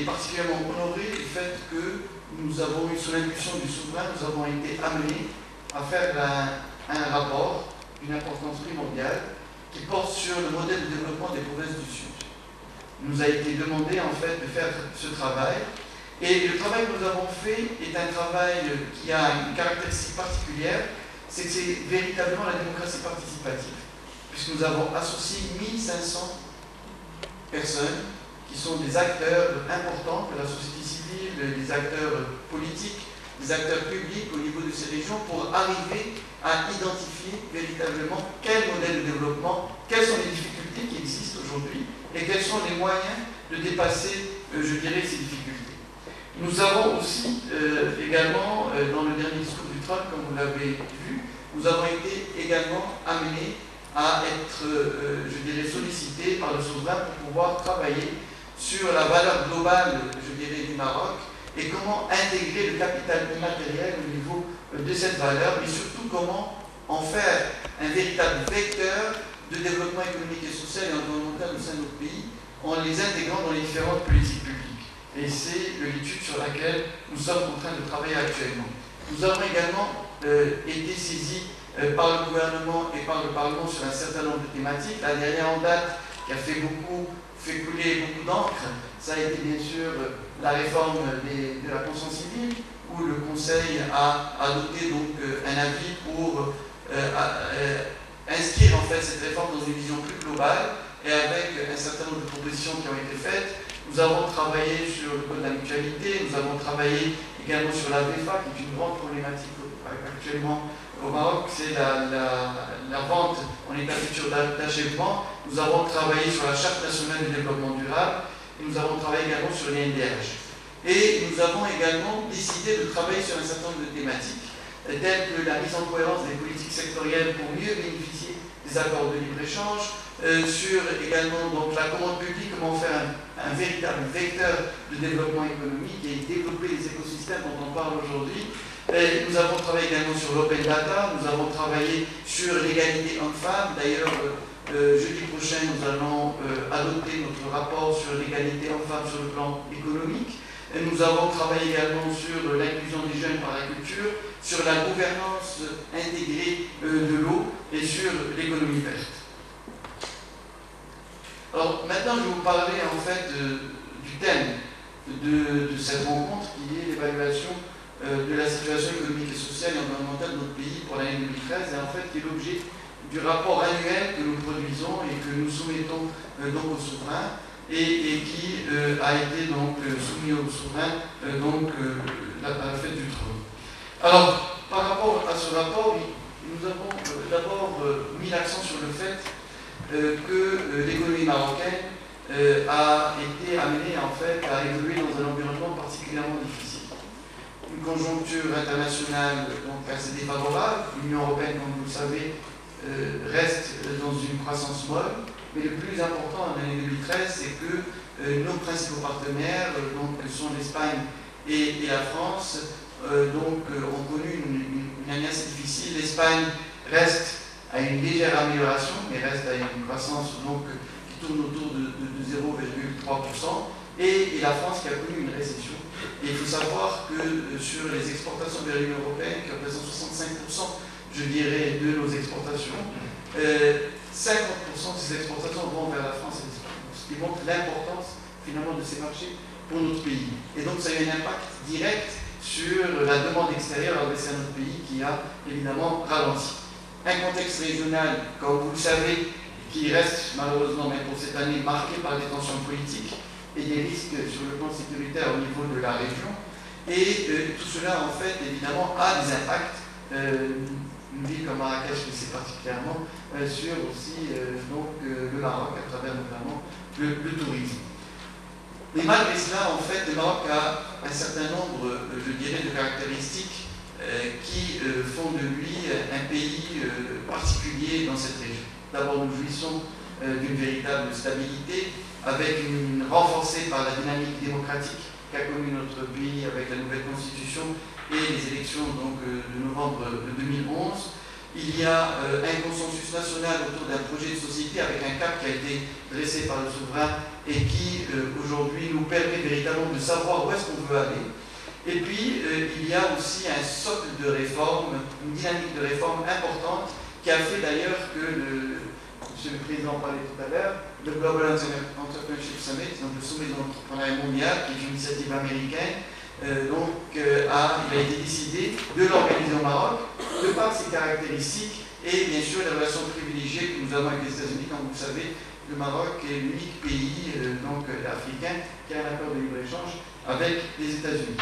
est particulièrement honoré du fait que nous avons eu, sous l'impulsion du souverain, nous avons été amenés à faire un rapport d'une importance primordiale qui porte sur le modèle de développement des provinces du Sud. Il nous a été demandé en fait de faire ce travail, et le travail que nous avons fait est un travail qui a une caractéristique particulière, c'est que c'est véritablement la démocratie participative, puisque nous avons associé 1500 personnes qui sont des acteurs importants de la société civile, des acteurs politiques, des acteurs publics au niveau de ces régions pour arriver à identifier véritablement quel modèle de développement, quelles sont les difficultés qui existent aujourd'hui et quels sont les moyens de dépasser, je dirais, ces difficultés. Nous avons aussi également, dans le dernier discours du trône, comme vous l'avez vu, nous avons été également amenés à être, je dirais, sollicités par le souverain pour pouvoir travailler sur la valeur globale, je dirais, du Maroc et comment intégrer le capital immatériel au niveau de cette valeur, mais surtout comment en faire un véritable vecteur de développement économique et social et environnemental au sein de notre pays en les intégrant dans les différentes politiques publiques. Et c'est l'étude sur laquelle nous sommes en train de travailler actuellement. Nous avons également été saisis par le gouvernement et par le Parlement sur un certain nombre de thématiques. La dernière en date qui a fait couler beaucoup d'encre, ça a été bien sûr la réforme de la conscience civile, où le Conseil a adopté donc un avis pour inscrire en fait cette réforme dans une vision plus globale et avec un certain nombre de propositions qui ont été faites. Nous avons travaillé sur le code de la mutualité, nous avons travaillé également sur la VFA, qui est une grande problématique actuellement au Maroc, c'est la vente en état futur d'achèvement. Nous avons travaillé sur la Charte nationale du développement durable et nous avons travaillé également sur les NDH. Et nous avons également décidé de travailler sur un certain nombre de thématiques, telles que la mise en cohérence des politiques sectorielles pour mieux bénéficier des accords de libre-échange, sur également donc, la commande publique, comment faire un véritable vecteur de développement économique et développer les écosystèmes dont on parle aujourd'hui. Nous avons travaillé également sur l'open data, nous avons travaillé sur l'égalité homme-femme. D'ailleurs, jeudi prochain, nous allons adopter notre rapport sur l'égalité homme-femme sur le plan économique. Et nous avons travaillé également sur l'inclusion des jeunes par la culture, sur la gouvernance intégrée de l'eau et sur l'économie verte. Alors maintenant, je vais vous parler en fait du thème de cette rencontre qui est l'évaluation de la situation économique et sociale et environnementale de notre pays pour l'année 2013 et en fait qui est l'objet du rapport annuel que nous produisons et que nous soumettons donc au souverain et qui a été donc soumis au souverain à la fête du trône. Alors, par rapport à ce rapport, nous avons d'abord mis l'accent sur le fait que l'économie marocaine a été amenée en fait à évoluer dans un environnement particulièrement difficile. Une conjoncture internationale donc assez défavorable. L'Union européenne, comme vous le savez, reste dans une croissance molle. Mais le plus important en l'année 2013, c'est que nos principaux partenaires, donc, sont l'Espagne et la France, ont connu une année assez difficile. L'Espagne reste à une légère amélioration, mais reste à une croissance donc, qui tourne autour de 0,3%, et la France qui a connu une récession. Et il faut savoir que sur les exportations vers l'Union européenne, qui représentent 65%, je dirais, de nos exportations, 50% de ces exportations vont vers la France et l'Espagne. Ce qui montre l'importance finalement de ces marchés pour notre pays. Et donc ça a eu un impact direct sur la demande extérieure adressée à notre pays qui a évidemment ralenti. Un contexte régional, comme vous le savez, qui reste malheureusement, même pour cette année, marqué par des tensions politiques et des risques sur le plan sécuritaire au niveau de la région. Et tout cela, en fait, évidemment, a des impacts. Une ville comme Marrakech le sait particulièrement, sur aussi le Maroc, à travers notamment le tourisme. Mais malgré cela, en fait, le Maroc a un certain nombre, je dirais, de caractéristiques qui font de lui un pays particulier dans cette région. D'abord, nous jouissons d'une véritable stabilité, renforcée par la dynamique démocratique qu'a connue notre pays avec la nouvelle constitution et les élections de novembre 2011. Il y a un consensus national autour d'un projet de société avec un cap qui a été dressé par le souverain et qui aujourd'hui aujourd'hui nous permet véritablement de savoir où est-ce qu'on veut aller. Et puis, il y a aussi un socle de réforme, une dynamique de réforme importante qui a fait d'ailleurs que Monsieur le Président parlait tout à l'heure, le Global Entrepreneurship Summit, donc le sommet de l'entrepreneuriat mondial, qui est une initiative américaine, il a été décidé de l'organiser au Maroc, de par ses caractéristiques et bien sûr les relations privilégiées que nous avons avec les États-Unis. Comme vous le savez, le Maroc est l'unique pays africain qui a un accord de libre-échange avec les États-Unis.